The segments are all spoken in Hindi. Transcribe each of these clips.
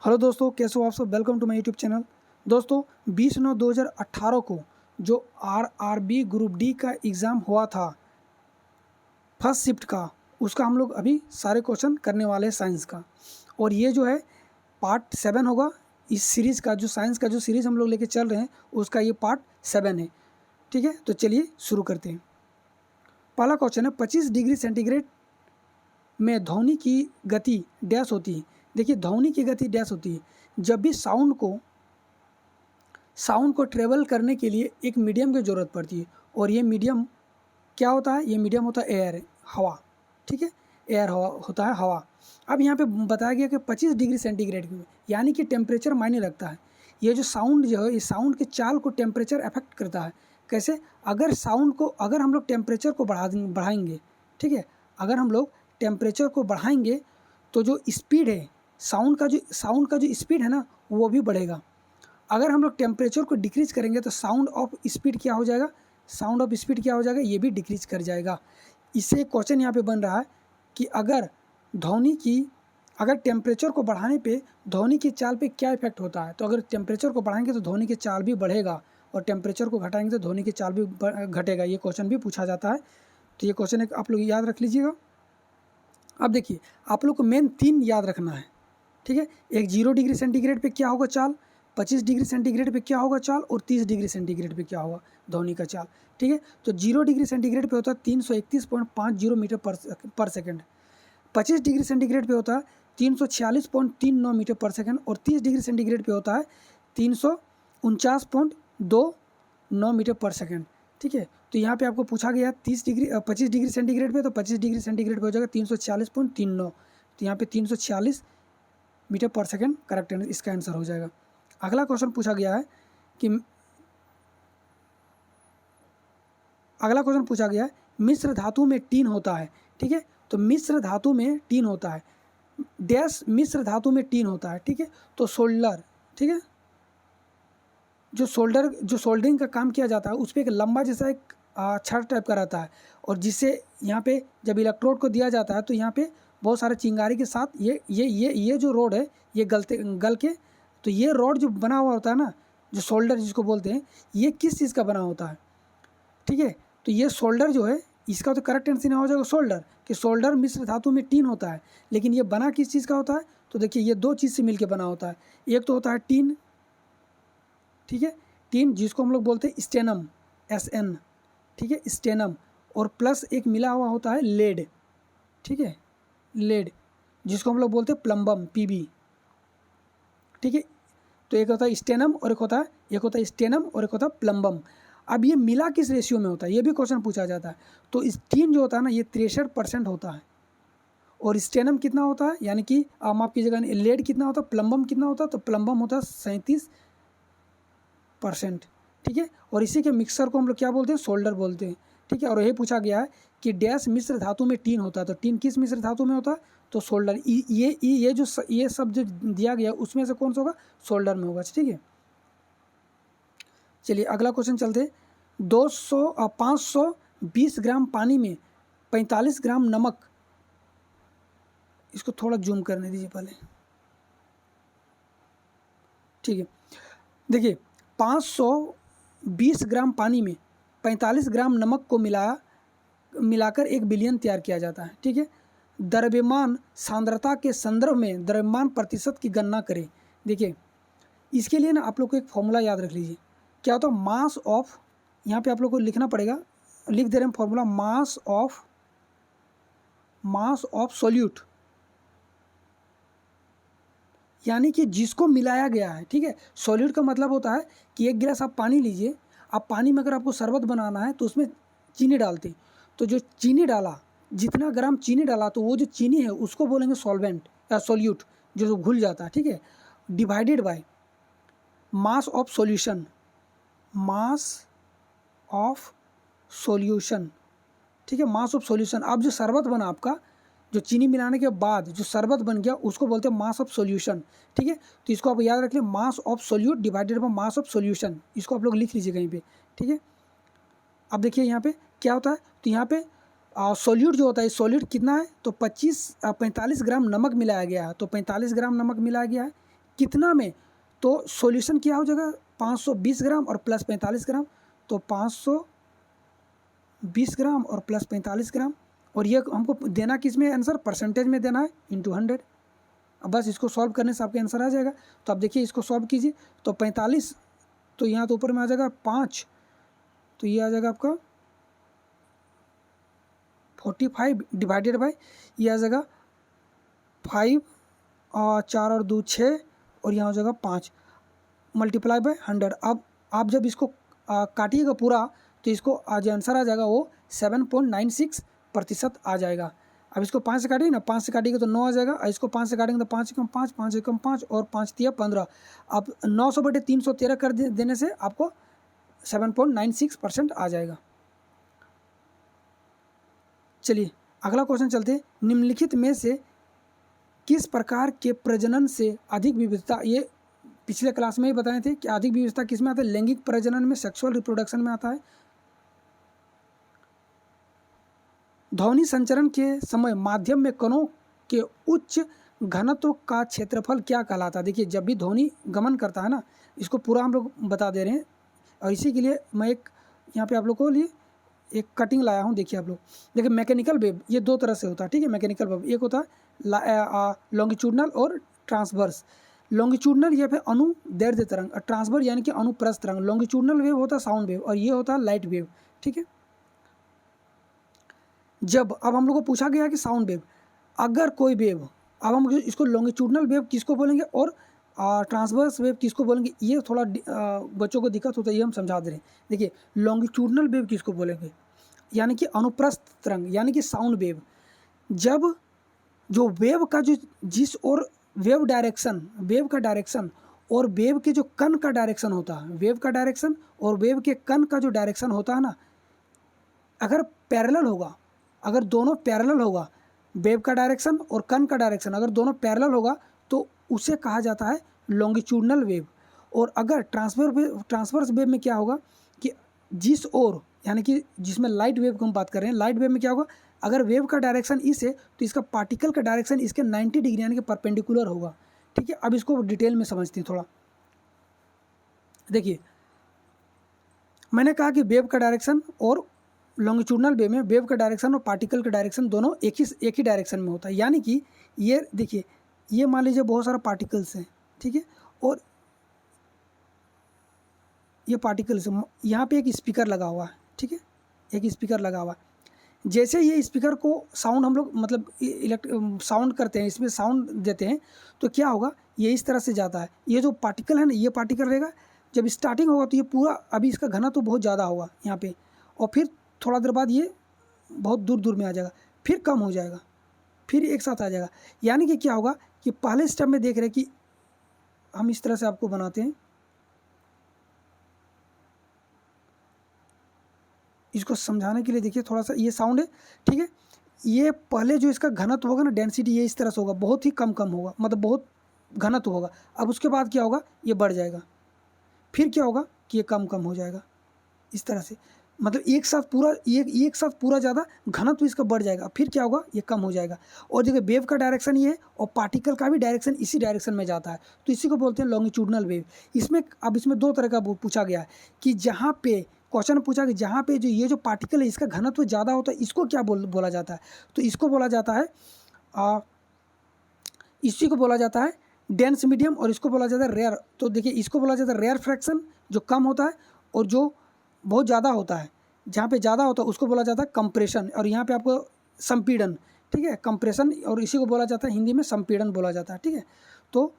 हेलो दोस्तों, कैसे हो आप सब। Welcome to my YouTube channel. दोस्तों 20/9/2018 को जो आरआरबी ग्रुप डी का एग्ज़ाम हुआ था फर्स्ट शिफ्ट का, उसका हम लोग अभी सारे क्वेश्चन करने वाले हैं साइंस का। और ये जो है पार्ट 7 होगा इस सीरीज़ का। जो साइंस का जो सीरीज़ हम लोग लेके चल रहे हैं उसका ये पार्ट 7 है। ठीक है, तो चलिए शुरू करते हैं। पहला क्वेश्चन है 25 डिग्री सेंटीग्रेड में ध्वनि की गति डैश होती है। देखिए, ध्वनि की गति डैश होती है जब भी साउंड को ट्रेवल करने के लिए एक मीडियम की ज़रूरत पड़ती है। और ये मीडियम क्या होता है? ये मीडियम होता है एयर, हवा। ठीक है, एयर हवा होता है, हवा। अब यहाँ पे बताया गया कि 25 डिग्री सेंटीग्रेड में, यानी कि टेम्परेचर मायने रखता है। ये जो साउंड जो है, इस साउंड के चाल को टेम्परेचर अफेक्ट करता है। कैसे? अगर हम लोग टेम्परेचर को बढ़ाएंगे, ठीक है, अगर हम लोग टेम्परेचर को बढ़ाएंगे तो जो स्पीड है साउंड का जो स्पीड है ना, वो भी बढ़ेगा। अगर हम लोग टेम्परेचर को डिक्रीज करेंगे तो साउंड ऑफ स्पीड क्या हो जाएगा? ये भी डिक्रीज कर जाएगा। इससे क्वेश्चन यहाँ पे बन रहा है कि अगर टेम्परेचर को बढ़ाने पे ध्वनि की चाल पे क्या इफेक्ट होता है। तो अगर टेम्परेचर को बढ़ाएंगे तो ध्वनि की चाल भी बढ़ेगा, और टेम्परेचर को घटाएंगे तो ध्वनि की चाल भी घटेगा। ये क्वेश्चन भी पूछा जाता है, तो ये क्वेश्चन एक आप लोग याद रख लीजिएगा। अब देखिए, आप लोग को मेन 3 याद रखना है। ठीक है, एक 0 डिग्री सेंटीग्रेड पे क्या होगा चाल, 25 डिग्री सेंटीग्रेड पे क्या होगा चाल, और 30 डिग्री सेंटीग्रेड पे क्या होगा ध्वनि का चाल। ठीक है, तो 0 डिग्री सेंटीग्रेड पे होता है 331.50 मीटर पर सेकेंड। 25 डिग्री सेंटीग्रेड पे होता है 346.39 मीटर पर सेकेंड। और 30 डिग्री सेंटीग्रेड पे होता है 349.29 मीटर पर सेकेंड। ठीक है, तो यहाँ पे आपको पूछा गया 25 डिग्री सेंटीग्रेड पे, तो 25 डिग्री सेंटीग्रेड पे हो जाएगा 346.39। तो यहाँ पे 346 मीटर पर सेकेंड करेक्ट है, इसका आंसर हो जाएगा। अगला क्वेश्चन पूछा गया है मिश्र धातु में टीन होता है। ठीक है, तो मिश्र धातु में टीन होता है, डैश मिश्र धातु में टीन होता है। ठीक है, तो सोल्डर, ठीक है, जो सोल्डरिंग का काम किया जाता है उस पर एक लंबा जैसा एक छड़ टाइप का रहता है, और जिससे यहाँ पे जब इलेक्ट्रोड को दिया जाता है तो यहाँ पे बहुत सारे चिंगारी के साथ ये जो रोड है ये गल के, तो ये रोड जो बना हुआ होता है ना, जो सोल्डर जिसको बोलते हैं, ये किस चीज़ का बना होता है? ठीक है, तो ये सोल्डर जो है, इसका तो करेक्ट आंसर हो जाएगा सोल्डर, कि सोल्डर मिश्र धातु में टीन होता है। लेकिन ये बना किस चीज़ का होता है? तो देखिए, ये 2 चीज़ से मिलकर बना होता है। एक तो होता है टीन, ठीक है, टीन जिसको हम लोग बोलते हैं स्टेनम, SN, ठीक है, स्टेनम। और प्लस एक मिला हुआ होता है लेड, ठीक है, लेड जिसको हम लोग बोलते हैं प्लम्बम, PB। ठीक है, तो एक होता है स्टेनम और एक होता है स्टेनम और एक होता है प्लम्बम। अब ये मिला किस रेशियो में होता है, ये भी क्वेश्चन पूछा जाता है। तो स्टीन जो होता है ना, ये 63% होता है। और स्टेनम कितना होता है, यानी कि माफ कीजिएगा, लेड कितना होता है, प्लम्बम कितना होता है, तो प्लम्बम होता है 37%। ठीक है, और इसी के मिक्सर को हम लोग क्या बोलते हैं? सोल्डर बोलते हैं। ठीक है, और यही पूछा गया है कि डैश मिश्र धातु में टीन होता है, तो टीन किस मिश्र धातु में होता है? तो सोल्डर। ये सब जो दिया गया उसमें से कौन सा होगा? सोल्डर में होगा। ठीक है, चलिए अगला क्वेश्चन चलते। 520 ग्राम पानी में 45 ग्राम नमक, इसको थोड़ा जूम करने दीजिए पहले। ठीक है, देखिए 520 ग्राम पानी में 45 ग्राम नमक को मिलाकर 1 बिलियन तैयार किया जाता है। ठीक है, द्रव्यमान सांद्रता के संदर्भ में द्रव्यमान प्रतिशत की गणना करें। देखिए, इसके लिए ना आप लोग को एक फॉर्मूला याद रख लीजिए। क्या होता है? मास ऑफ, यहाँ पे आप लोग को लिखना पड़ेगा, लिख दे रहे हैं फॉर्मूला, मास ऑफ सोल्यूट, यानी कि जिसको मिलाया गया है। ठीक है, सॉल्यूट का मतलब होता है कि 1 गिलास आप पानी लीजिए, आप पानी में अगर आपको शरबत बनाना है तो उसमें चीनी डालते, तो जो चीनी डाला, जितना ग्राम चीनी डाला, तो वो जो चीनी है उसको बोलेंगे सॉल्वेंट या सॉल्यूट, जो घुल जाता है। ठीक है, divided by mass of solution, ठीक है, मास ऑफ सॉल्यूशन। अब जो शरबत बना आपका, जो चीनी मिलाने के बाद जो शरबत बन गया, उसको बोलते हैं मास ऑफ सॉल्यूशन। ठीक है, तो इसको आप याद रख लें, mass of solute divided by mass of solution, इसको आप लोग लिख लीजिए कहीं पे। ठीक है, अब देखिए यहाँ पे क्या होता है, तो यहाँ पे सोल्यूट जो होता है, सोल्यूट कितना है, तो 45 ग्राम नमक मिलाया गया है। तो 45 ग्राम नमक मिलाया गया है कितना में, तो सॉल्यूशन क्या हो जाएगा 520 ग्राम और प्लस 45 ग्राम, तो 520 ग्राम और प्लस 45 ग्राम, और ये हमको देना किस में आंसर, परसेंटेज में देना है, इंटू 100। अब बस इसको सॉल्व करने से आपका आंसर आ जाएगा। तो आप देखिए इसको सॉल्व कीजिए, तो 45, तो यहाँ तो ऊपर में आ जाएगा 5, तो ये आ जाएगा आपका 45 डिवाइडेड बाई, ये आ जाएगा 5 और 4 और 2 6, और यहाँ हो जाएगा 5 मल्टीप्लाई बाय 100। अब आप जब इसको काटिएगा पूरा, तो इसको आज आंसर आ जाएगा वो 7.96% आ जाएगा। अब इसको 5 से काटिए ना, 5 से काटिएगा तो 9 आ जाएगा, और इसको 5 से काटेंगे तो 5 एकम 5, 5 एकम 5 और 5 तिया 15। अब 900/313 कर देने से आपको 7.96% आ जाएगा। चलिए अगला क्वेश्चन चलते हैं। निम्नलिखित में से किस प्रकार के प्रजनन से अधिक विविधता, ये पिछले क्लास में ही बताए थे कि अधिक विविधता किस में आता है, लैंगिक प्रजनन में, सेक्सुअल रिप्रोडक्शन में आता है। ध्वनि संचरण के समय माध्यम में कणों के उच्च घनत्व का क्षेत्रफल क्या कहलाता है। देखिए जब भी ध्वनि गमन करता है ना, इसको पूरा हम लोग बता दे रहे हैं, और इसी के लिए मैं एक यहाँ पे आप लोग को लिए एक कटिंग लाया हूँ। देखिए आप लोग, देखिए मैकेनिकल वेव ये दो तरह से होता है, ठीक है। मैकेनिकल वेव एक होता है लॉन्गिट्यूडनल और ट्रांसवर्स। लॉन्गिट्यूडनल ये फिर अनुदैर्ध्य तरंग, और ट्रांसवर्स यानी कि अनुप्रस्थ तरंग। लॉन्गिट्यूडनल वेव होता है साउंड वेव, और ये होता है लाइट वेव, ठीक है। जब अब हम लोग को पूछा गया कि साउंड वेव, अगर कोई वेव, अब हम इसको लॉन्गिट्यूडनल वेव किसको बोलेंगे और ट्रांसवर्स वेव किसको बोलेंगे, ये थोड़ा बच्चों को दिक्कत होता है, ये हम समझा दे रहे हैं। देखिए लॉन्गिट्यूडनल वेव किसको बोलेंगे, यानी कि अनुप्रस्थ तरंग, यानी कि साउंड वेव। जब जो वेव का जो जिस और वेव का डायरेक्शन और वेव के जो कण का डायरेक्शन होता है, वेव का डायरेक्शन और वेव के कण का जो डायरेक्शन होता है ना, अगर पैरेलल होगा, अगर दोनों पैरेलल होगा, वेव का डायरेक्शन और कण का डायरेक्शन अगर दोनों पैरेलल होगा, तो उसे कहा जाता है लॉन्गिट्यूडनल वेव। और अगर ट्रांसवर्स वेव में क्या होगा कि जिस ओर, यानी कि जिसमें लाइट वेव की हम बात कर रहे हैं, लाइट वेव में क्या होगा, अगर वेव का डायरेक्शन इस है तो इसका पार्टिकल का डायरेक्शन इसके 90 डिग्री यानी कि परपेंडिकुलर होगा, ठीक है। अब इसको डिटेल में समझते हैं थोड़ा। देखिए मैंने कहा कि वेव का डायरेक्शन और लॉन्गिट्यूडनल वेव में वेव का डायरेक्शन और पार्टिकल का डायरेक्शन दोनों एक ही डायरेक्शन में होता है। यानी कि ये देखिए, ये मान लीजिए बहुत सारा पार्टिकल्स हैं, ठीक है, और ये पार्टिकल्स, यहाँ पे एक स्पीकर लगा हुआ है, ठीक है, एक स्पीकर लगा हुआ है। जैसे ये स्पीकर को साउंड हम लोग मतलब साउंड करते हैं, इसमें साउंड देते हैं, तो क्या होगा, ये इस तरह से जाता है। ये जो पार्टिकल है ना, ये पार्टिकल रहेगा, जब स्टार्टिंग होगा तो ये पूरा, अभी इसका घनत्व तो बहुत ज़्यादा होगा यहाँ पे, और फिर थोड़ा देर बाद ये बहुत दूर दूर में आ जाएगा, फिर कम हो जाएगा, फिर एक साथ आ जाएगा। यानी कि क्या होगा कि पहले स्टेप में देख रहे हैं कि हम इस तरह से आपको बनाते हैं, इसको समझाने के लिए। देखिए थोड़ा सा ये साउंड है, ठीक है, ये पहले जो इसका घनत्व होगा ना, डेंसिटी, ये इस तरह से होगा, बहुत ही कम होगा, मतलब बहुत घनत्व होगा। अब उसके बाद क्या होगा, ये बढ़ जाएगा, फिर क्या होगा कि ये कम हो जाएगा, इस तरह से, मतलब एक साथ पूरा ज़्यादा घनत्व इसका बढ़ जाएगा, फिर क्या होगा, ये कम हो जाएगा। और देखिए वेव का डायरेक्शन ये है, और पार्टिकल का भी डायरेक्शन इसी डायरेक्शन में जाता है, तो इसी को बोलते हैं लॉन्गिट्यूडनल वेव। इसमें दो तरह का पूछा गया है कि जहाँ पे क्वेश्चन पूछा कि जहाँ पे जो ये जो पार्टिकल है इसका घनत्व ज़्यादा होता है, इसको क्या बोला जाता है, तो इसको बोला जाता है इसी को बोला जाता है डेंस मीडियम, और इसको बोला जाता है रेयर। तो देखिए इसको बोला जाता है रेयर फ्रैक्शन, जो कम होता है, और जो बहुत ज़्यादा होता है, जहाँ पे ज़्यादा होता है उसको बोला जाता है कंप्रेशन, और यहाँ पे आपको संपीड़न, ठीक है, कंप्रेशन, और इसी को बोला जाता है हिंदी में संपीड़न बोला जाता है, ठीक है। तो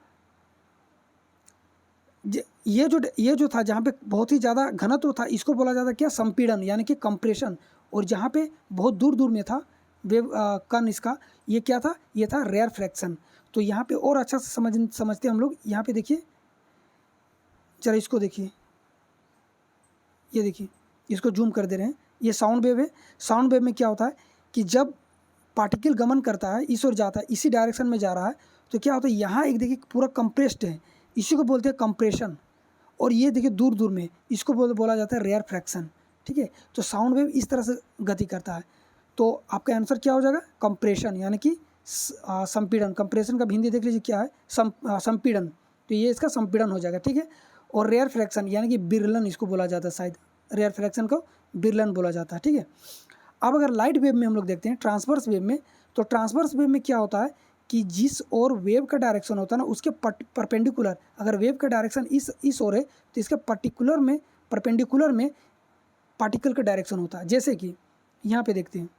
ये जो था, जहाँ पे बहुत ही ज़्यादा घनत्व था, इसको बोला जाता है क्या, संपीड़न, यानी कि कंप्रेशन। और जहाँ पे बहुत दूर दूर में था वेव कण इसका, ये क्या था, ये था रेयर फ्रैक्शन। तो यहाँ पे और अच्छा से समझते हम लोग। यहाँ पे देखिए जरा, इसको देखिए, ये देखिए, इसको जूम कर दे रहे हैं, ये साउंड वेव है। साउंड वेव में क्या होता है कि जब पार्टिकल गमन करता है, इस ओर जाता है, इसी डायरेक्शन में जा रहा है, तो क्या होता है, यहाँ एक देखिए पूरा कंप्रेस्ड है, इसी को बोलते हैं कंप्रेशन। और ये देखिए दूर दूर में, इसको बोला जाता है रेयर फ्रैक्शन, ठीक है। तो साउंड वेव इस तरह से गति करता है। तो आपका आंसर क्या हो जाएगा, कंप्रेशन, यानी कि संपीड़न। कंप्रेशन का हिंदी देख लीजिए क्या है, संपीड़न। तो ये इसका संपीड़न हो जाएगा, ठीक है। और रेयर फ्रैक्शन यानी कि बिरलन इसको बोला जाता है, शायद रेयर फ्रैक्शन को बिरलन बोला जाता है, ठीक है। अब अगर लाइट वेव में हम लोग देखते हैं ट्रांसवर्स वेव में, तो ट्रांसवर्स वेव में क्या होता है कि जिस ओर वेव का डायरेक्शन होता है ना उसके परपेंडिकुलर, अगर वेव का डायरेक्शन इस ओर है तो इसके परपेंडिकुलर में पार्टिकल का डायरेक्शन होता है। जैसे कि यहाँ पे देखते हैं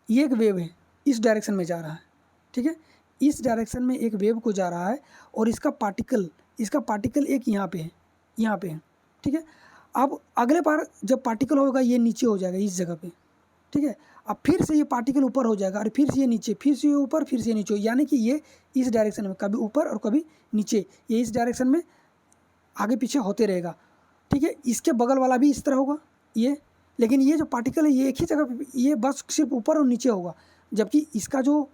ये एक वेव है, इस डायरेक्शन में जा रहा है, ठीक है, इस डायरेक्शन में एक वेव को जा रहा है और इसका पार्टिकल एक यहाँ पे है, ठीक है। अब अगले बार जब पार्टिकल होगा ये नीचे हो जाएगा इस जगह पे, ठीक है। अब फिर से ये पार्टिकल ऊपर हो जाएगा और फिर से ये नीचे, फिर से ये ऊपर, फिर से ये नीचे, यानी कि ये इस डायरेक्शन में कभी ऊपर और कभी नीचे, ये इस डायरेक्शन में आगे पीछे होते रहेगा, ठीक है। इसके बगल वाला भी इस तरह होगा ये, लेकिन ये जो पार्टिकल है ये एक ही जगह पे, ये बस सिर्फ ऊपर और नीचे होगा, जबकि इसका जो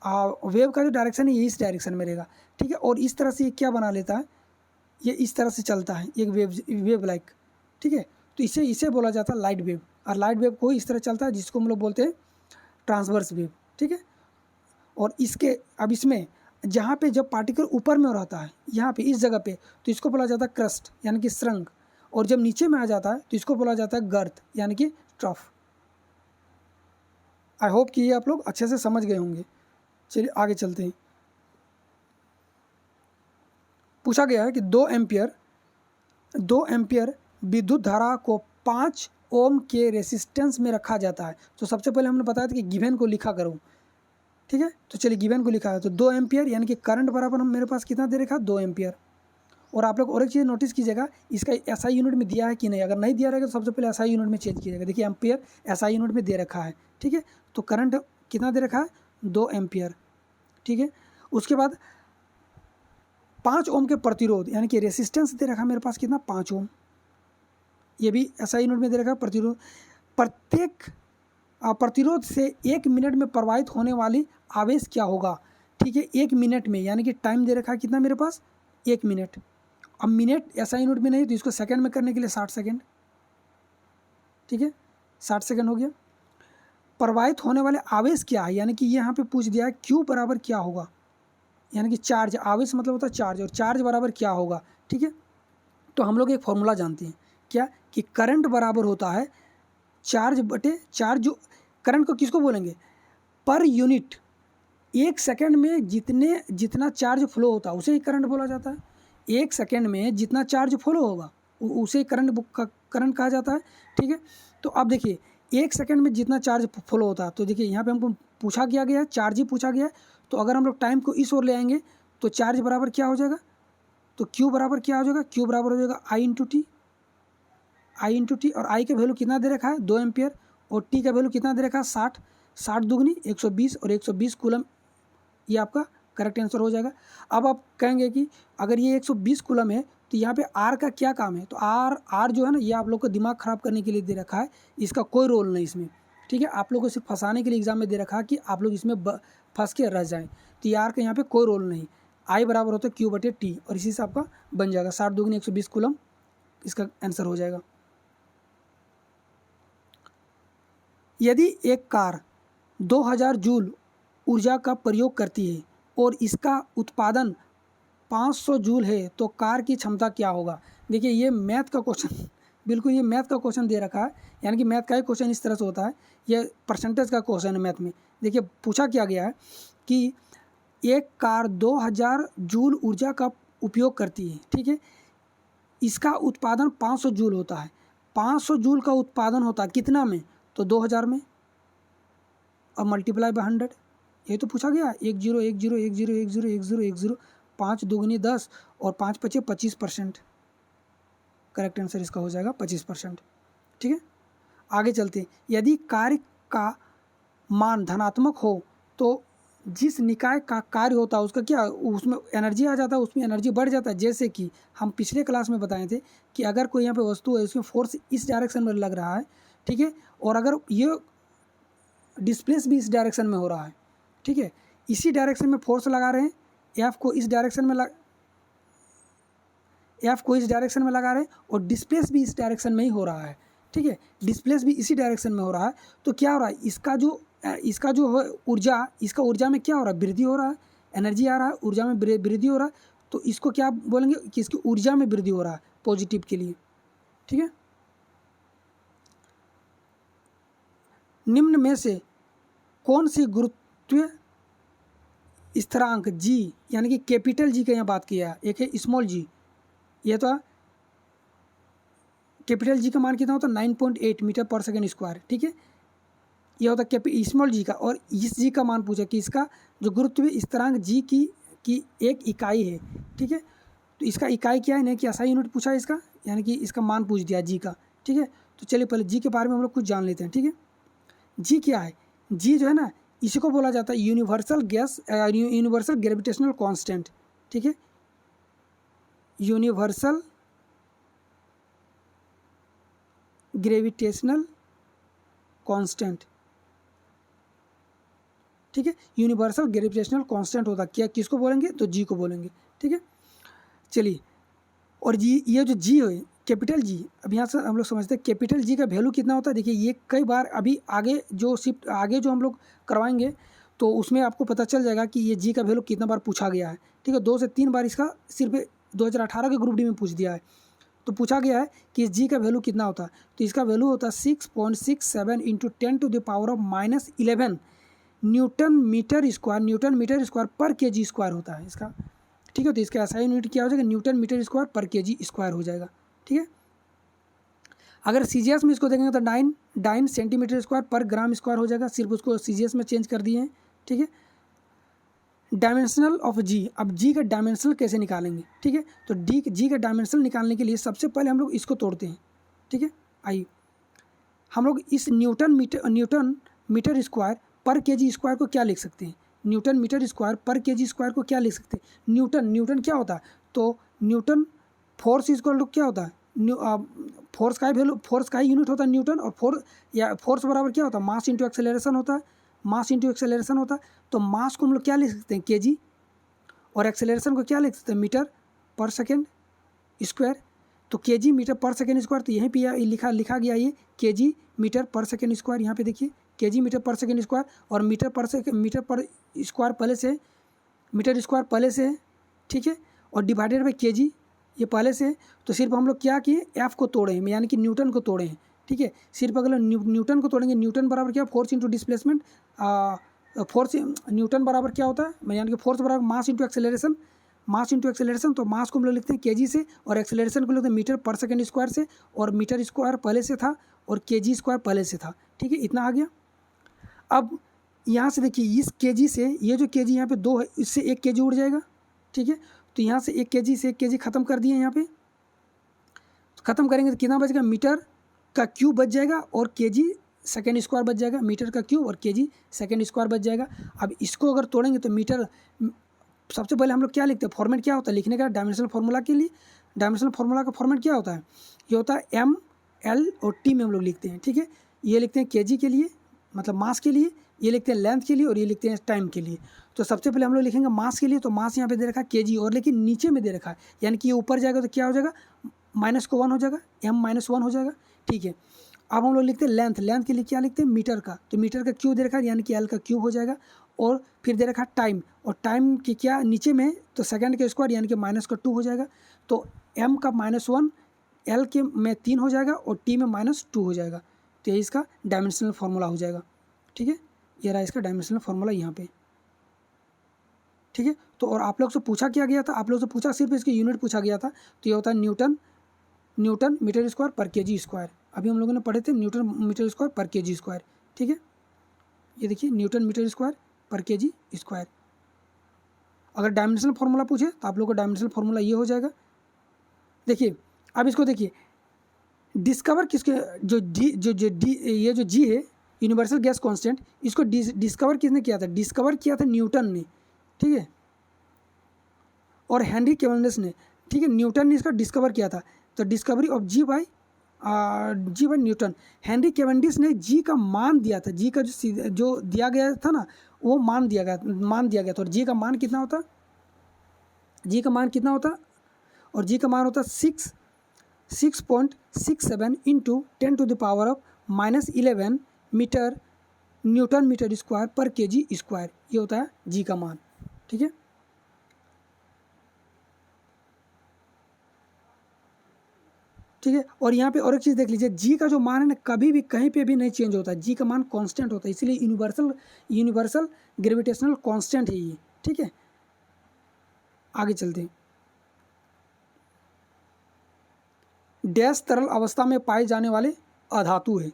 वेव का जो डायरेक्शन है ये इस डायरेक्शन में रहेगा, ठीक है। और इस तरह से ये क्या बना लेता है, ये इस तरह से चलता है एक वेव लाइक, ठीक है। तो इसे बोला जाता है लाइट वेव, और लाइट वेव को इस तरह चलता है जिसको हम लोग बोलते हैं ट्रांसवर्स वेव, ठीक है। और इसके अब इसमें जहाँ पे जब पार्टिकल ऊपर में रहता है यहाँ पे इस जगह पे, तो इसको बोला जाता है क्रस्ट यानी कि सुरंग, और जब नीचे में आ जाता है तो इसको बोला जाता है गर्त यानी कि ट्रफ। आई होप कि ये आप लोग अच्छे से समझ गए होंगे। चलिए आगे चलते हैं। पूछा गया है कि 2 एम्पियर विद्युत धारा को 5 ओम के रेसिस्टेंस में रखा जाता है। तो सबसे पहले हमने बताया था कि गिवन को लिखा करो, ठीक है। तो चलिए गिवन को लिखा है, तो 2 एम्पियर यानी कि करंट बराबर मेरे पास कितना दे रखा है 2 एम्पियर। और आप लोग और एक चीज़ नोटिस कीजिएगा, इसका एसआई यूनिट में दिया है कि नहीं, अगर नहीं दिया रहेगा तो सबसे पहले एसआई यूनिट में चेंज कीजिएगा। देखिए एम्पियर एसआई यूनिट में दे रखा है, ठीक है। तो करंट कितना दे रखा है 2 एम्पियर, ठीक है। उसके बाद 5 ओम के प्रतिरोध यानी कि रेसिस्टेंस दे रखा है मेरे पास कितना 5 ओम, ये भी एसआई यूनिट में दे रखा है। प्रतिरोध, प्रत्येक प्रतिरोध से 1 मिनट में प्रवाहित होने वाली आवेश क्या होगा, ठीक है। 1 मिनट में यानी कि टाइम दे रखा है कितना मेरे पास 1 मिनट। अब मिनट एसआई यूनिट में नहीं तो इसको सेकंड में करने के लिए 60 सेकंड, ठीक है, 60 सेकंड हो गया। प्रवाहित होने वाले आवेश क्या है, यानी कि यहाँ पे पूछ दिया है Q बराबर क्या होगा, यानी कि चार्ज, आवेश मतलब होता है चार्ज, और चार्ज बराबर क्या होगा, ठीक है। तो हम लोग एक फॉर्मूला जानते हैं क्या, कि करंट बराबर होता है चार्ज बटे चार्ज। जो करंट को किसको बोलेंगे, पर यूनिट 1 सेकंड में जितना चार्ज फ्लो होता है उसे ही करंट बोला जाता है। 1 सेकंड में जितना चार्ज फ्लो होगा उसे करंट कहा जाता है, ठीक है। तो अब देखिए 1 सेकंड में जितना चार्ज फ्लो होता है, तो देखिए यहाँ पे हमको पूछा गया है चार्ज ही पूछा गया है। तो अगर हम लोग टाइम को इस ओर ले आएंगे तो चार्ज बराबर क्या हो जाएगा, तो Q बराबर क्या हो जाएगा, Q बराबर हो जाएगा I इंटू टी, और I का वैल्यू कितना दे रखा है 2 एम्पियर, और T का वैल्यू कितना दे रखा है 60 दूगनी 120 और 120 कूलम, ये आपका करेक्ट आंसर हो जाएगा। अब आप कहेंगे कि अगर ये 120 कूलम है तो यहाँ पे R का क्या काम है, तो R जो है ना ये आप लोग को दिमाग ख़राब करने के लिए दे रखा है, इसका कोई रोल नहीं इसमें, ठीक है। आप लोग को सिर्फ फंसाने के लिए एग्जाम में दे रखा है कि आप लोग इसमें फंस के रह जाएँ। तो ये R का यहाँ पे कोई रोल नहीं, I बराबर होता है Q बटे T, और इसी से आपका बन जाएगा 60 दूगनी 120 कूलम, इसका आंसर हो जाएगा। यदि एक कार 2000 जूल ऊर्जा का प्रयोग करती है और इसका उत्पादन 500 जूल है तो कार की क्षमता क्या होगा। देखिए ये मैथ का क्वेश्चन, बिल्कुल ये मैथ का क्वेश्चन दे रखा है, यानी कि मैथ का ही क्वेश्चन इस तरह से होता है, ये परसेंटेज का क्वेश्चन है मैथ में। देखिए पूछा क्या गया है कि एक कार 2000 जूल ऊर्जा का उपयोग करती है, ठीक है, इसका उत्पादन 500 जूल होता है। 500 जूल का उत्पादन होता है कितना में, तो 2000 में, और मल्टीप्लाई बाय 100, ये तो पूछा गया 10 10 10 10 10 10 10, 5 दूगनी 10 और 5 पचे 25%, करेक्ट आंसर इसका हो जाएगा 25%, ठीक है। आगे चलते हैं। यदि कार्य का मान धनात्मक हो तो जिस निकाय का कार्य होता है उसका क्या, उसमें एनर्जी आ जाता है, उसमें एनर्जी बढ़ जाता है। जैसे कि हम पिछले क्लास में बताए थे कि अगर कोई यहाँ पे वस्तु है उसमें फोर्स इस डायरेक्शन में लग रहा है, ठीक है, और अगर ये डिस्प्लेस भी इस डायरेक्शन में हो रहा है, ठीक है, इसी डायरेक्शन में फोर्स लगा रहे हैं, एफ को इस डायरेक्शन में लगा रहे हैं और डिस्प्लेस भी इस डायरेक्शन में ही हो रहा है, ठीक है, डिस्प्लेस भी इसी डायरेक्शन में हो रहा है। तो क्या हो रहा है, इसका जो ऊर्जा, इसका ऊर्जा में क्या हो रहा है, वृद्धि हो रहा है, एनर्जी आ रहा है, ऊर्जा में वृद्धि हो रहा है, तो इसको क्या बोलेंगे कि इसकी ऊर्जा में वृद्धि हो रहा है पॉजिटिव के लिए, ठीक है। निम्न में से कौन सी गुरुत्वीय स्थिरांक जी, यानी कि कैपिटल जी का यहाँ बात किया है, एक है स्मॉल जी, यह तो कैपिटल जी का मान कितना होता है 9.8 मीटर पर सेकेंड स्क्वायर, ठीक है। यह होता है स्मॉल जी का, और इस जी का मान पूछा कि इसका जो गुरुत्वीय स्थिरांक जी की एक इकाई है, ठीक है। तो इसका इकाई क्या है, नहीं कि ऐसा यूनिट पूछा है इसका, यानी कि इसका मान पूछ दिया जी का, ठीक है। तो चलिए पहले जी के बारे में हम लोग कुछ जान लेते हैं, ठीक है। जी क्या है, जी जो है ना, इसी को बोला जाता है यूनिवर्सल ग्रेविटेशनल कांस्टेंट, ठीक है। यूनिवर्सल ग्रेविटेशनल कांस्टेंट, ठीक है। यूनिवर्सल ग्रेविटेशनल कांस्टेंट होता क्या, किसको बोलेंगे, तो जी को बोलेंगे, ठीक है। चलिए, और जी, ये जो जी है कैपिटल जी, अब यहाँ से हम लोग समझते हैं कैपिटल जी का वैल्यू कितना होता है। देखिए ये कई बार अभी आगे जो हम लोग करवाएंगे तो उसमें आपको पता चल जाएगा कि ये जी का वैल्यू कितना बार पूछा गया है, ठीक है। 2 से 3 बार इसका सिर्फ 2018 के ग्रुप डी में पूछ दिया है, तो पूछा गया है कि इस जी का वैल्यू कितना होता है। तो इसका वैल्यू होता है 6.67 × 10⁻⁻11 न्यूटन मीटर स्क्वायर पर केजी स्क्वायर होता है इसका, ठीक है। तो इसका ऐसा यूनिट क्या हो जाएगा, न्यूटन मीटर स्क्वायर पर केजी स्क्वायर हो जाएगा, ठीक है। अगर सीजीएस में इसको देखेंगे तो 9 सेंटीमीटर स्क्वायर पर ग्राम स्क्वायर हो जाएगा, सिर्फ उसको सीजीएस में चेंज कर दिए हैं, ठीक है। डायमेंशनल ऑफ जी, अब जी का डायमेंशनल कैसे निकालेंगे, ठीक है। तो जी का डायमेंशनल निकालने के लिए सबसे पहले हम लोग इसको तोड़ते हैं, ठीक है। आइए हम लोग इस न्यूटन मीटर स्क्वायर पर केजी स्क्वायर को क्या लिख सकते हैं, न्यूटन मीटर स्क्वायर पर केजी स्क्वायर को क्या लिख सकते हैं, न्यूटन क्या होता है, तो न्यूटन फोर्स इक्वल टू क्या होता है, फोर्स का ही यूनिट होता है न्यूटन, और फोर्स बराबर क्या होता है, मास इंटू एक्सेलरेशन होता है, तो मास को हम लोग क्या लिख सकते हैं, केजी, और एक्सेलरेशन को क्या लिख सकते हैं, मीटर पर सेकेंड स्क्वायर। तो केजी मीटर पर सेकेंड स्क्वायर, तो यहीं पे लिखा गया ये केजी मीटर पर सेकेंड स्क्वायर, यहाँ पे देखिए केजी मीटर पर सेकेंड स्क्वायर, और मीटर पर स्क्वायर पहले से, मीटर स्क्वायर पहले से है, ठीक है, और डिवाइडेड बाई केजी ये पहले से है। तो सिर्फ हम लोग क्या किए, एफ को तोड़े हैं, यानी कि न्यूटन को तोड़े हैं, ठीक है। सिर्फ अगर न्यूटन को तोड़ेंगे, न्यूटन बराबर क्या, force into displacement, force Newton बराबर क्या होता है, यानी कि फोर्स बराबर मास इंटू एक्सेलरेशन, तो मास को हम लोग लिखते हैं केजी से, और एक्सेलरेशन को लिखते हैं मीटर पर सेकेंड स्क्वायर से, और मीटर स्क्वायर पहले से था और केजी स्क्वायर पहले से था, ठीक है। इतना आ गया। अब यहाँ से देखिए इस केजी से ये जो केजी यहाँ पे 2 है, इससे 1 केजी उड़ जाएगा, ठीक है। तो यहाँ से 1 केजी से 1 केजी खत्म कर दिए यहाँ पे, तो खत्म करेंगे तो कितना बचेगा, मीटर का क्यूब बच जाएगा और केजी सेकेंड स्क्वायर बच जाएगा, मीटर का क्यूब और केजी सेकेंड स्क्वायर बच जाएगा। अब इसको अगर तोड़ेंगे तो मीटर, सबसे पहले हम लोग क्या लिखते हैं, फॉर्मेट क्या होता है लिखने का, डायमेंशनल फार्मूला के लिए, डायमेंशनल फार्मूला का फॉर्मेट क्या होता है, ये होता है एम, एल और टी में हम लोग लिखते हैं, ठीक है। ये लिखते हैं केजी के लिए, मतलब मास के लिए, ये लिखते हैं लेंथ के लिए, और ये लिखते हैं टाइम के लिए। तो सबसे पहले हम लोग लिखेंगे मास के लिए, तो मास यहाँ पे दे रखा है केजी, और लेकिन नीचे में दे रखा है, यानी कि ये ऊपर जाएगा तो क्या हो जाएगा, -1 हो जाएगा, m-1 हो जाएगा, ठीक है। अब हम लोग लिखते हैं लेंथ के लिए क्या लिखते हैं, मीटर का, तो मीटर का क्यूब दे रखा है, यानी कि एल का क्यूब हो जाएगा, और फिर दे रखा है टाइम, और टाइम की क्या नीचे में, तो सेकंड के स्क्वायर यानी कि -2 हो जाएगा, तो m का -1, एल के में 3 हो जाएगा, और टी में -2 हो जाएगा। तो ये इसका डायमेंशनल फार्मूला हो जाएगा, ठीक है। ये रहा इसका डायमेंशनल फार्मूला यहाँ पे, ठीक है। तो और आप लोग से पूछा क्या गया था, आप लोग से पूछा सिर्फ इसकी यूनिट पूछा गया था, तो ये होता है न्यूटन मीटर स्क्वायर पर केजी स्क्वायर। अभी हम लोगों ने पढ़े थे न्यूटन मीटर स्क्वायर पर केजी स्क्वायर, ठीक है। ये देखिए न्यूटन मीटर स्क्वायर पर केजी स्क्वायर। अगर डायमेंशनल फार्मूला पूछे तो आप लोग का डायमेंशनल फार्मूला ये हो जाएगा। देखिए अब इसको देखिए, डिस्कवर किसके, ये जो जी है यूनिवर्सल गैस कांस्टेंट, इसको डिस्कवर किसने किया था, डिस्कवर किया था न्यूटन ने, ठीक है, और हेनरी कैवेंडिश ने, ठीक है। न्यूटन ने इसका डिस्कवर किया था, तो discovery of G by Newton. Henry Cavendish ने जी का मान दिया था, जी का जो दिया गया था ना, वो मान दिया गया था, और जी का मान कितना होता, और जी का मान होता 6.67 × 10⁻⁻11 मीटर न्यूटन मीटर स्क्वायर पर केजी स्क्वायर, ये होता है जी का मान, ठीक है। ठीक है। और यहाँ पे और एक चीज़ देख लीजिए, जी का जो मान है ना कभी भी कहीं पे भी नहीं चेंज होता है, जी का मान कांस्टेंट होता है, इसलिए यूनिवर्सल ग्रेविटेशनल कांस्टेंट है ये, ठीक है। आगे चलते हैं। डैश तरल अवस्था में पाए जाने वाले अधातु है,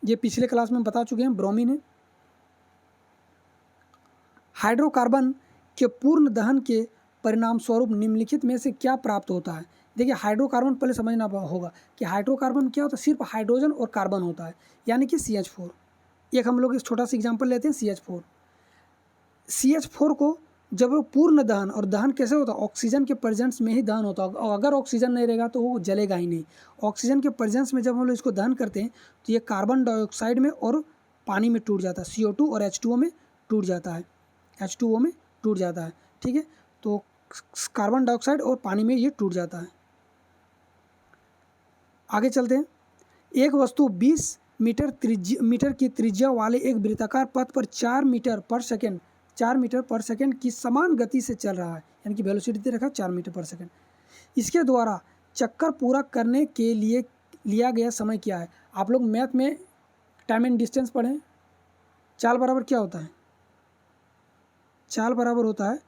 ये पिछले क्लास में बता चुके हैं, ब्रोमीन है। हाइड्रोकार्बन के पूर्ण दहन के परिणाम स्वरूप निम्नलिखित में से क्या प्राप्त होता है। देखिए हाइड्रोकार्बन पहले समझना होगा कि हाइड्रोकार्बन क्या होता है, सिर्फ हाइड्रोजन और कार्बन होता है, यानी कि CH4। एक हम लोग एक छोटा सा एग्जांपल लेते हैं, CH4 को जब वो पूर्ण दहन, और दहन कैसे होता है, ऑक्सीजन के प्रेजेंस में ही दहन होता है, और अगर ऑक्सीजन नहीं रहेगा तो वो जलेगा ही नहीं। ऑक्सीजन के प्रेजेंस में जब हम लोग इसको दहन करते हैं तो ये कार्बन डाइऑक्साइड में और पानी में टूट जाता है, CO2 और H2O में टूट जाता है, H2O में टूट जाता है, ठीक है। तो कार्बन डाइऑक्साइड और पानी में ये टूट जाता है। आगे चलते हैं। एक वस्तु 20 मीटर की त्रिज्या वाले एक वृत्ताकार पथ पर 4 मीटर पर सेकंड की समान गति से चल रहा है, यानी कि वेलोसिटी दे रखा है 4 मीटर पर सेकंड। इसके द्वारा चक्कर पूरा करने के लिए लिया गया समय क्या है। आप लोग मैथ में टाइम एंड डिस्टेंस पढ़ें, चाल बराबर क्या होता है, चाल बराबर होता है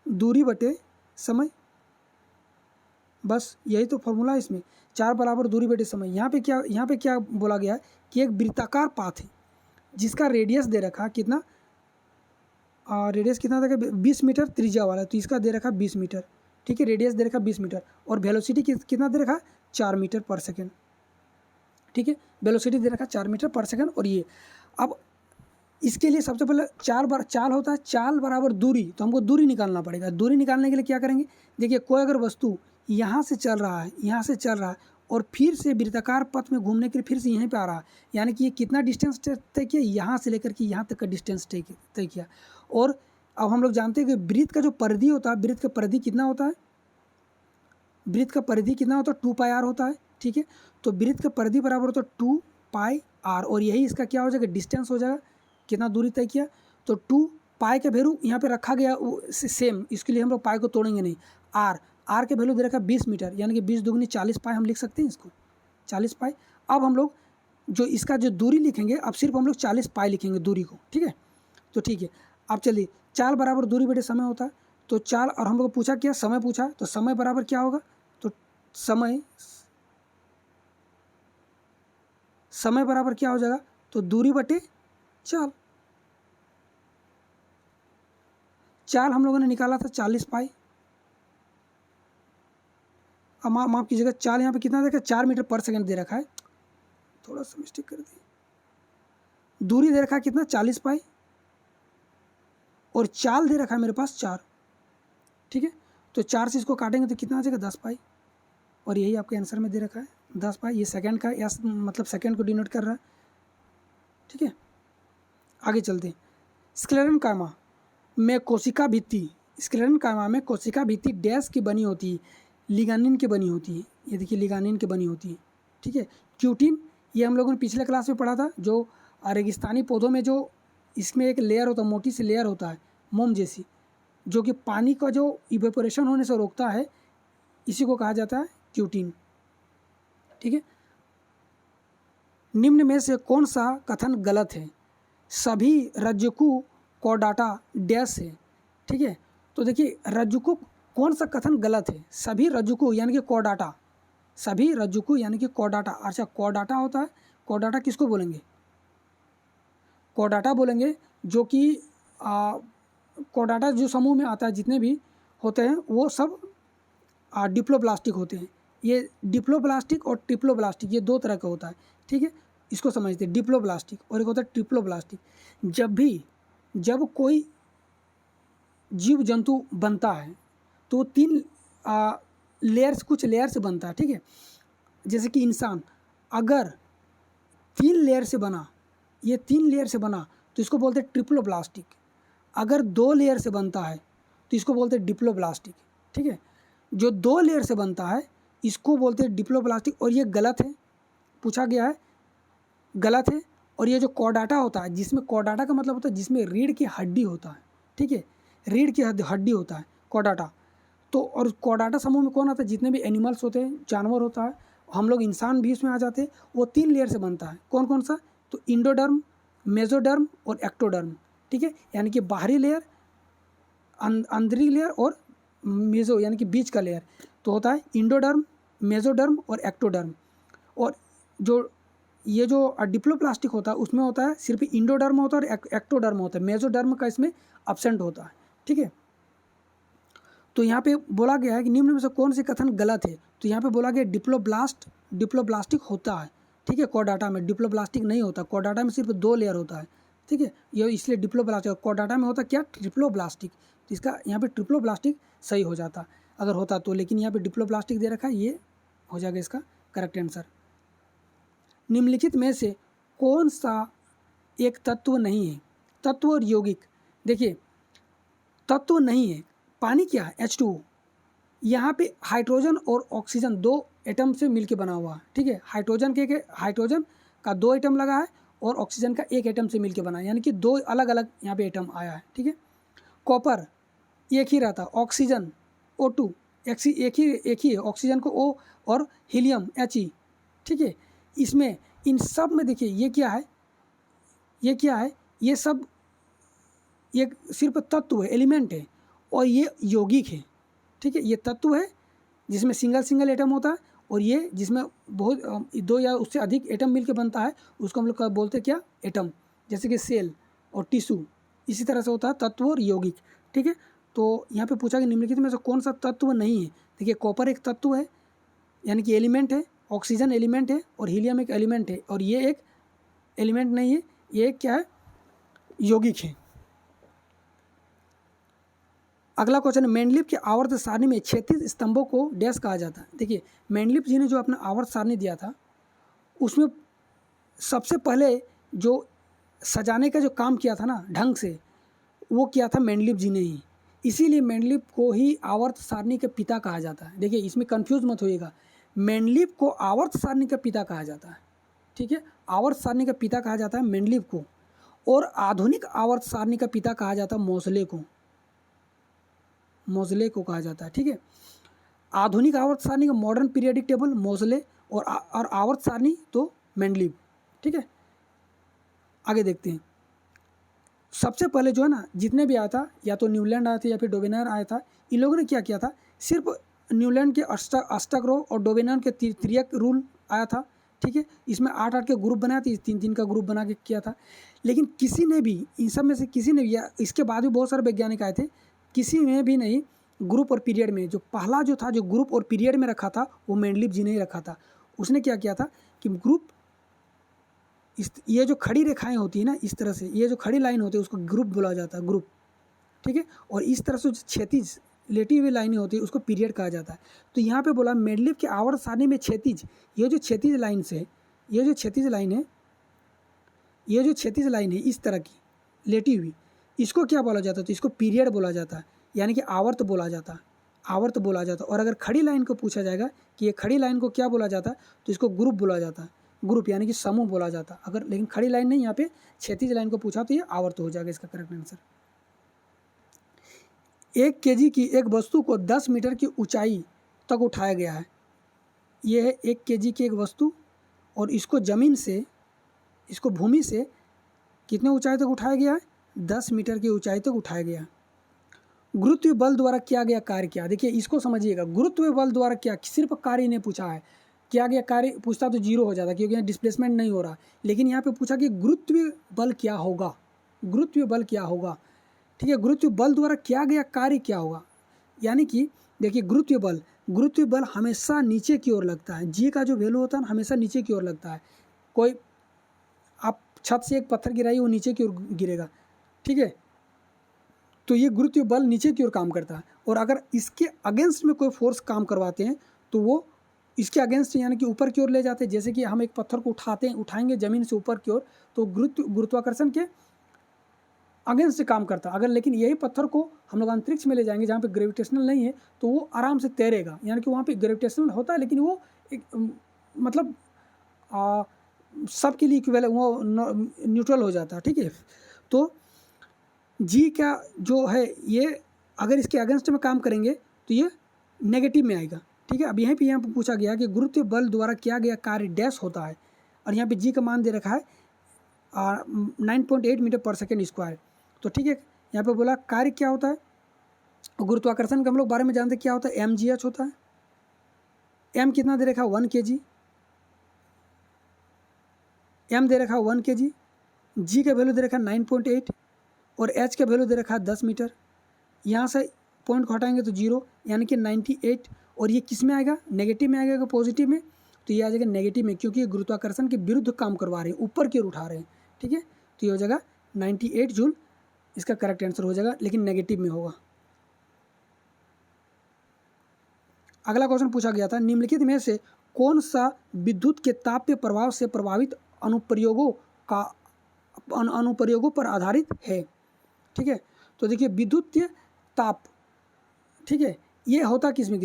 दूरी बटे समय, बस यही तो फॉर्मूला है इसमें, 4 बराबर दूरी बटे समय। यहाँ पे क्या बोला गया है कि एक वृत्ताकार पाथ है जिसका रेडियस दे रखा कितना, रेडियस कितना था, 20 मीटर त्रिज्या वाला, तो इसका दे रखा 20 मीटर, ठीक है, रेडियस दे रखा 20 मीटर, और वेलोसिटी कितना दे रखा 4 मीटर पर सेकेंड, ठीक है, वेलोसिटी दे रखा 4 मीटर पर सेकेंड। और ये अब इसके लिए सबसे पहले चाल होता है, चाल बराबर दूरी, तो हमको दूरी निकालना पड़ेगा। दूरी निकालने के लिए क्या करेंगे, देखिए कोई अगर वस्तु यहाँ से चल रहा है और फिर से वृत्ताकार पथ में घूमने के लिए फिर से यहीं पे आ रहा है, यानी कि ये कितना डिस्टेंस तय किया, यहाँ से लेकर के यहाँ तक का डिस्टेंस तय किया। और अब हम लोग जानते हैं कि वृत्त का जो परिधि होता है, वृत्त का परिधि कितना होता है, 2πr होता है, ठीक है। तो वृत्त का परिधि बराबर होता है 2πr, और यही इसका क्या हो जाएगा, डिस्टेंस हो जाएगा, कितना दूरी तय किया। तो 2π का वैल्यू यहाँ पे रखा गया सेम, इसके लिए हम लोग पाई को तोड़ेंगे नहीं। आर के वैल्यू दे रखा 20 मीटर, यानी कि 20 दूगनी 40 पाई हम लिख सकते हैं इसको, 40 पाई। अब हम लोग जो इसका जो दूरी लिखेंगे, अब सिर्फ हम लोग 40 पाई लिखेंगे दूरी को, ठीक है। तो ठीक है, अब चलिए, चाल बराबर दूरी बटे समय होता है, तो चाल, और हम लोग को पूछा क्या, समय पूछा, तो समय बराबर क्या होगा, तो समय बराबर क्या हो जाएगा, तो दूरी बटे चाल। चाल हम लोगों ने निकाला था 40 पाई, अब माफ कीजिएगा, चाल यहाँ पे कितना देखा, 4 मीटर पर सेकंड दे रखा है, थोड़ा सा मिस्टेक कर दी। दूरी दे रखा है कितना, 40 पाई, और चाल दे रखा है मेरे पास 4, ठीक है। तो 4 से इसको काटेंगे तो कितना आ जाएगा, 10 पाई, और यही आपके आंसर में दे रखा है 10 पाई। ये सेकंड का, या मतलब सेकंड को डिनोट कर रहा है, ठीक है। आगे चलते हैं। स्क्लेरेनकाइमा में कोशिका भित्ति डैश की बनी होती है, लिगानिन की बनी होती है, ये देखिए लिगानिन की बनी होती है, ठीक है। क्यूटिन, ये हम लोगों ने पिछले क्लास में पढ़ा था, जो रेगिस्तानी पौधों में जो इसमें एक लेयर होता है, मोटी सी लेयर होता है मोम जैसी, जो कि पानी का जो इवेपोरेशन होने से रोकता है, इसी को कहा जाता है क्यूटिन, ठीक है। निम्न में से कौन सा कथन गलत है, सभी रज्जुकु कॉर्डाटा डैश है, ठीक है। तो देखिए रज्जुकु, कौन सा कथन गलत है, सभी रज्जुकु यानी कि कॉर्डाटा, सभी रज्जुकु यानी कि कॉर्डाटा। अच्छा, कॉर्डाटा होता है, कॉर्डाटा किसको बोलेंगे, कॉर्डाटा बोलेंगे जो कि कॉर्डाटा जो समूह में आता है, जितने भी होते हैं वो सब डिप्लोब्लास्टिक होते हैं। ये डिप्लोब्लास्टिक और ट्रिप्लोब्लास्टिक, ये 2 तरह का होता है, ठीक है, इसको समझते हैं, डिप्लोब्लास्टिक और एक होता है ट्रिप्लोब्लास्टिक। जब कोई जीव जंतु बनता है तो 3 लेयर्स, कुछ लेयर से बनता है, ठीक है। जैसे कि इंसान अगर 3 लेयर से बना, ये 3 लेयर से बना तो इसको बोलते हैं ट्रिप्लोब्लास्टिक। अगर 2 लेयर से बनता है तो इसको बोलते हैं डिप्लोब्लास्टिक, ठीक है। जो 2 लेयर से बनता है इसको बोलते हैं डिप्लोब्लास्टिक, और ये गलत है, पूछा गया है, गलत है। और ये जो कॉर्डाटा होता है, जिसमें कॉर्डाटा का मतलब होता है जिसमें रीढ़ की हड्डी होता है, ठीक है, रीढ़ की हड्डी होता है कॉर्डाटा, तो और कॉर्डाटा समूह में कौन आता है, जितने भी एनिमल्स होते हैं, जानवर होता है, हम लोग इंसान भी उसमें आ जाते हैं। वो 3 लेयर से बनता है। कौन कौन सा, तो इंडोडर्म, मेसोडर्म और एक्टोडर्म, ठीक है, यानी कि बाहरी लेयर, अंदरी लेयर और मेसो यानी कि बीच का लेयर। तो होता है इंडोडर्म, मेसोडर्म और एक्टोडर्म। और जो ये जो डिप्लोप्लास्टिक होता है उसमें होता है सिर्फ इंडोडर्म होता है और एक्टोडर्म होता है, मेसोडर्म का इसमें अब्सेंट होता है, ठीक है। तो यहाँ पे बोला गया है कि निम्न में से कौन से कथन गलत है, तो यहाँ पे बोला गया डिप्लोप्लास्टिक होता है, ठीक है। कॉर्डाटा में डिप्लोप्लास्टिक नहीं होता, कॉर्डाटा में सिर्फ 2 लेयर होता है, ठीक है, ये इसलिए डिप्लोप्लास्टिक। कॉर्डाटा में होता क्या, ट्रिप्लोप्लास्टिक, तो इसका यहाँ पे ट्रिप्लोप्लास्टिक सही हो जाता अगर होता तो, लेकिन यहाँ पे डिप्लोप्लास्टिक दे रखा है, ये हो जाएगा इसका करेक्ट आंसर। निम्नलिखित में से कौन सा एक तत्व नहीं है, तत्व और यौगिक। देखिए तत्व नहीं है, पानी क्या है, H2O, यहाँ पे हाइड्रोजन और ऑक्सीजन 2 एटम से मिलके बना हुआ है, ठीक है। हाइड्रोजन का 2 एटम लगा है और ऑक्सीजन का 1 एटम से मिलके बना है, यानी कि 2 अलग अलग यहाँ पे एटम आया है, ठीक है। कॉपर एक ही रहता, ऑक्सीजन O2 एक ही है, ऑक्सीजन को O और हीलियम He, ठीक है। इसमें इन सब में देखिए ये क्या है, ये सब ये सिर्फ तत्व है, एलिमेंट है, और ये यौगिक है, ठीक है। ये तत्व है जिसमें सिंगल एटम होता है, और ये जिसमें बहुत 2 या उससे अधिक एटम मिलके बनता है, उसको हम लोग बोलते हैं क्या, एटम, जैसे कि सेल और टिश्यू, इसी तरह से होता है तत्व और यौगिक, ठीक है। तो यहाँ पे पूछा कि निम्नलिखित में से कौन सा तत्व नहीं है। देखिए कॉपर एक तत्व है, यानी कि एलिमेंट है, ऑक्सीजन एलिमेंट है और हीलियम एक एलिमेंट है, और ये एक एलिमेंट नहीं है, ये एक क्या है, यौगिक है। अगला क्वेश्चन है, मेंडलीव के आवर्त सारणी में 36 स्तंभों को डैश कहा जाता है। देखिए मेंडलीव जी ने जो अपना आवर्त सारणी दिया था उसमें सबसे पहले जो सजाने का जो काम किया था ना ढंग से, वो किया था मेंडलीव जी ने ही, इसीलिए मेंडलीव को ही आवर्त सारणी के पिता कहा जाता है। देखिए इसमें कंफ्यूज मत होइएगा, मेंडलीव को आवर्त सारणी का पिता कहा जाता है, ठीक है। आवर्त सारणी का पिता कहा जाता है मेंडलीव को, और आधुनिक आवर्त सारणी का पिता कहा जाता है मोज़ले को कहा जाता है, ठीक है। आधुनिक आवर्त सारणी का मॉडर्न पीरियडिक टेबल मोज़ले, और आवर्त सारणी तो मेंडलीव, ठीक है। आगे देखते हैं। सबसे पहले जो है ना जितने भी आया था, या तो न्यूलैंड आया था या फिर डोबेनर आया था, इन लोगों ने क्या किया था, सिर्फ न्यूलैंड के अष्टक रो और डोबेनर के त्रियक रूल आया था, ठीक है। इसमें 8-8 के ग्रुप बनाए थे, 3-3 का ग्रुप बना के किया था। लेकिन किसी ने भी इन सब में से किसी ने भी, या इसके बाद भी बहुत सारे वैज्ञानिक आए थे, किसी ने भी नहीं ग्रुप और पीरियड में, जो पहला जो था जो ग्रुप और पीरियड में रखा था वो मेंडलीव जी ने ही रखा था। उसने क्या किया था कि ग्रुप, ये जो खड़ी रेखाएं होती है ना इस तरह से, ये जो खड़ी लाइन होती है उसको ग्रुप बोला जाता है, ग्रुप, ठीक है। और इस तरह से जो क्षैतिज लेटी हुई लाइनें होती है उसको पीरियड कहा जाता है। तो यहाँ पे बोला मेंडलीव के आवर्त सारणी में क्षैतिज, ये जो क्षैतिज लाइन है इस तरह की लेटी हुई, इसको क्या बोला जाता है, तो इसको पीरियड बोला जाता है, यानी कि आवर्त बोला जाता है। और अगर खड़ी लाइन को पूछा जाएगा कि ये खड़ी लाइन को क्या बोला जाता है, तो इसको ग्रुप बोला जाता है, ग्रुप यानी कि समूह बोला जाता है। अगर लेकिन खड़ी लाइन नहीं, यहाँ पे क्षैतिज लाइन को पूछा तो ये आवर्त हो जाएगा इसका करेक्ट आंसर। 1 kg की एक वस्तु को 10 मीटर की ऊंचाई तक उठाया गया है। ये है 1 kg की एक वस्तु, और इसको जमीन से, इसको भूमि से कितने ऊंचाई तक उठाया गया है, 10 मीटर की ऊंचाई तक उठाया गया। गुरुत्व बल द्वारा किया गया कार्य क्या। देखिए इसको समझिएगा, गुरुत्व बल द्वारा क्या, सिर्फ कार्य ने पूछा है, किया गया कार्य पूछता तो 0 हो जाता, क्योंकि यहाँ डिस्प्लेसमेंट नहीं हो रहा। लेकिन यहाँ पे पूछा कि गुरुत्व बल क्या होगा, ठीक है। गुरुत्व बल द्वारा किया गया कार्य क्या होगा, यानी कि देखिए गुरुत्व बल हमेशा नीचे की ओर लगता है। जी का जो वैल्यू होता है हमेशा नीचे की ओर लगता है। कोई आप छत से एक पत्थर गिराइए वो नीचे की ओर गिरेगा, ठीक है। तो ये गुरुत्व बल नीचे की ओर काम करता है, और अगर इसके अगेंस्ट में कोई फोर्स काम करवाते हैं तो वो इसके अगेंस्ट यानी कि ऊपर की ओर ले जाते हैं। जैसे कि हम एक पत्थर को उठाएंगे ज़मीन से ऊपर की ओर, तो गुरुत्वाकर्षण के अगेंस्ट से काम करता है। अगर लेकिन यही पत्थर को हम लोग अंतरिक्ष में ले जाएंगे जहाँ पे ग्रेविटेशनल नहीं है, तो वो आराम से तैरेगा, यानी कि वहाँ पे ग्रेविटेशनल होता है लेकिन वो एक मतलब सबके लिए इक्वल, वो न्यूट्रल हो जाता है, ठीक है। तो जी का जो है ये अगर इसके अगेंस्ट में काम करेंगे तो ये नेगेटिव में आएगा। ठीक है, अब यहाँ पे पूछा गया कि गुरुत्वीय बल द्वारा किया गया कार्य डैश होता है, और यहाँ पे जी का मान दे रखा है 9.8 मीटर पर सेकेंड स्क्वायर। तो ठीक है, यहाँ पे बोला कार्य क्या होता है, गुरुत्वाकर्षण के हम लोग बारे में जानते क्या होता है, mgh होता है। m कितना दे रखा है 1 kg, m दे रखा है 1 kg, g का वैल्यू दे रखा है 9.8 और h का वैल्यू दे रखा है 10 मीटर। यहाँ से पॉइंट को हटाएंगे तो 0 यानी कि 98, और ये किस में आएगा, नेगेटिव में आएगा पॉजिटिव में, तो ये आ जाएगा नेगेटिव में, क्योंकि ये गुरुत्वाकर्षण के विरुद्ध काम करवा रहे हैं, ऊपर की ओर उठा रहे हैं। ठीक है, तो ये हो जाएगा 98 जूल, इसका करेक्ट आंसर हो जाएगा, लेकिन नेगेटिव में होगा। अगला क्वेश्चन पूछा गया था, निम्नलिखित में से कौन सा विद्युत के तापीय प्रभाव से प्रभावित अनुप्रयोगों पर आधारित है। ठीक है, तो देखिए विद्युतीय ताप, ठीक है, ये होता किस में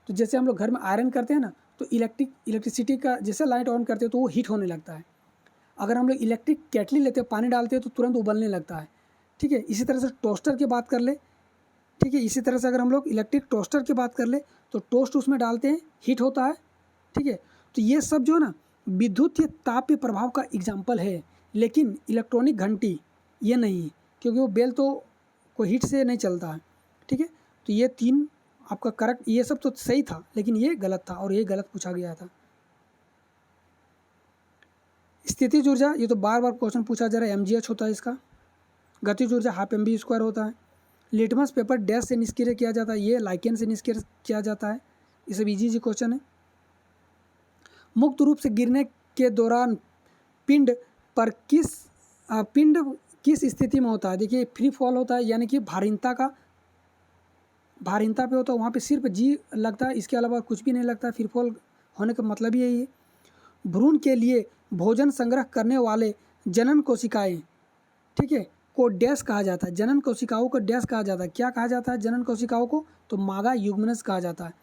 तो जैसे हम लोग घर में आयरन करते हैं ना, तो इलेक्ट्रिसिटी का जैसे लाइट ऑन करते हैं तो वो हीट होने लगता है। अगर हम लोग इलेक्ट्रिक केटली लेते हैं, पानी डालते हैं तो तुरंत उबलने लगता है। ठीक है, इसी तरह से टोस्टर की बात कर ले, ठीक है, इसी तरह से अगर हम लोग इलेक्ट्रिक टोस्टर की बात कर ले तो टोस्ट उसमें डालते हैं, हीट होता है। ठीक है, तो ये सब जो है ना विद्युत या तापीय प्रभाव का एग्जाम्पल है, लेकिन इलेक्ट्रॉनिक घंटी ये नहीं है, क्योंकि वो बेल तो कोई हीट से नहीं चलता है। ठीक है, तो ये 3 आपका करेक्ट, ये सब तो सही था लेकिन ये गलत था, और ये गलत पूछा गया था। स्थितिज ऊर्जा, ये तो बार बार क्वेश्चन पूछा जा रहा है, mgh होता है इसका। गतिज ऊर्जा हाफ mv² होता है। लिटमस पेपर डैश से निष्क्रिय किया जाता है, ये लाइकेन से निष्क्रिय किया जाता है। ये सब इजी क्वेश्चन है। मुक्त रूप से गिरने के दौरान पिंड किस स्थिति में होता है। देखिए फ्री फॉल होता है, यानी कि भारीनता पे होता है, वहाँ पे सिर्फ जी लगता है, इसके अलावा कुछ भी नहीं लगता है। फ्री फॉल होने का मतलब ही यही है। भ्रूण के लिए भोजन संग्रह करने वाले जनन कोशिकाएं, ठीक है, को डैश कहा जाता है। जनन कोशिकाओं को डैश कहा जाता है। क्या कहा जाता है जनन कोशिकाओं को, तो मादा युग्मनज कहा जाता है।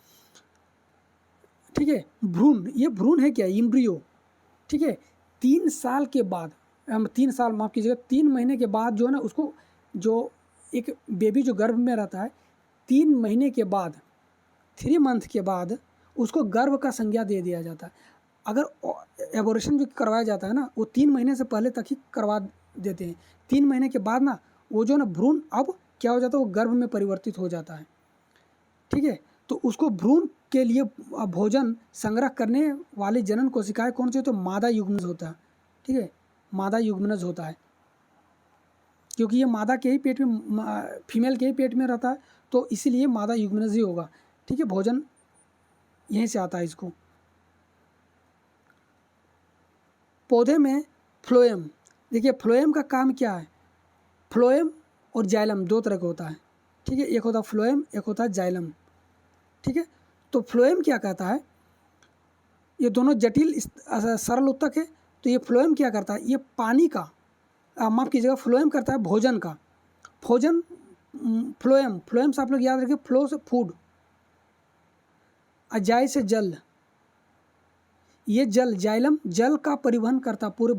ठीक है, भ्रूण, ये भ्रूण है क्या, एम्ब्रियो। ठीक है, 3 साल के बाद, 3 साल माफ़ कीजिएगा, 3 महीने के बाद जो है ना, उसको जो एक बेबी जो गर्भ में रहता है, 3 महीने के बाद, 3 मंथ के बाद उसको गर्भ का संज्ञा दे दिया जाता है। अगर एबोर्शन जो करवाया जाता है ना, वो 3 महीने से पहले तक ही करवा देते हैं। 3 महीने के बाद ना वो जो ना भ्रूण अब क्या हो जाता है, वो गर्भ में परिवर्तित हो जाता है। ठीक है, तो उसको भ्रूण के लिए भोजन संग्रह करने वाली जनन कोशिकाएं कौन सी, तो मादा युग्मनज होता है। ठीक है, मादा युग्मनज होता है, क्योंकि ये मादा के ही पेट में, फीमेल के ही पेट में रहता है, तो इसीलिए मादा युग्मनज ही होगा। ठीक है, भोजन यहीं से आता है इसको। पौधे में फ्लोएम, देखिए फ्लोएम का काम क्या है, फ्लोएम और जाइलम 2 तरह का होता है। ठीक है, एक होता है फ्लोएम, एक होता है जाइलम। ठीक है, तो फ्लोएम क्या कहता है, ये दोनों जटिल सरल उत्तक है। तो ये फ्लोएम क्या करता है, ये पानी का, माफ़ कीजिएगा, फ्लोएम करता है भोजन का। भोजन, फ्लोएम से आप लोग याद रखिए, फ्लो से फूड, अजाई से जल, ये जल, जाइलम जल का परिवहन करता पूरे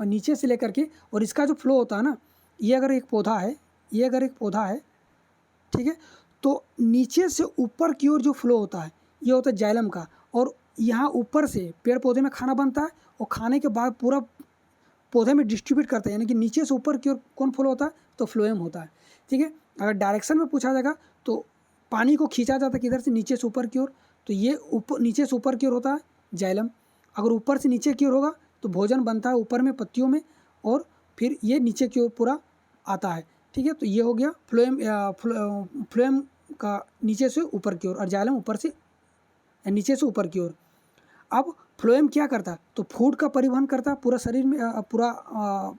नीचे से लेकर के, और इसका जो फ्लो होता है ना, ये अगर एक पौधा है, ठीक है, तो नीचे से ऊपर की ओर जो फ्लो होता है ये होता है जाइलम का, और यहाँ ऊपर से पेड़ पौधे में खाना बनता है, और खाने के बाद पूरा पौधे में डिस्ट्रीब्यूट करता है, यानी कि नीचे से ऊपर की ओर कौन फ्लो होता है, तो फ्लोएम होता है। ठीक है, अगर डायरेक्शन में पूछा जाएगा तो पानी को खींचा जाता है किधर से, नीचे से ऊपर की ओर, तो ये नीचे से ऊपर की ओर होता है जाइलम। अगर ऊपर से नीचे की ओर होगा तो भोजन बनता है ऊपर में पत्तियों में, और फिर ये नीचे की ओर पूरा आता है। ठीक है, तो ये हो गया फ्लोएम का नीचे से ऊपर की ओर, और जाइलम ऊपर से नीचे से ऊपर की ओर। अब फ्लोएम क्या करता है, तो फूड का परिवहन करता है पूरा शरीर में, पूरा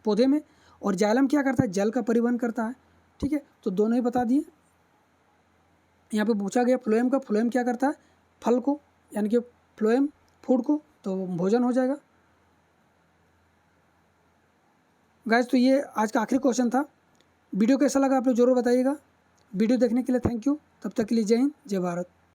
पौधे में, और जाइलम क्या करता है, जल का परिवहन करता है। ठीक है, तो दोनों ही बता दिए। यहाँ पे पूछा गया फ्लोएम का, फ्लोएम क्या करता है, फल को, यानी कि फ्लोएम फूड को, तो भोजन हो जाएगा। गाइस, तो ये आज का आखिरी क्वेश्चन था। वीडियो कैसा लगा आप लोग जरूर बताइएगा। वीडियो देखने के लिए थैंक यू। तब तक के लिए जय हिंद, जय भारत।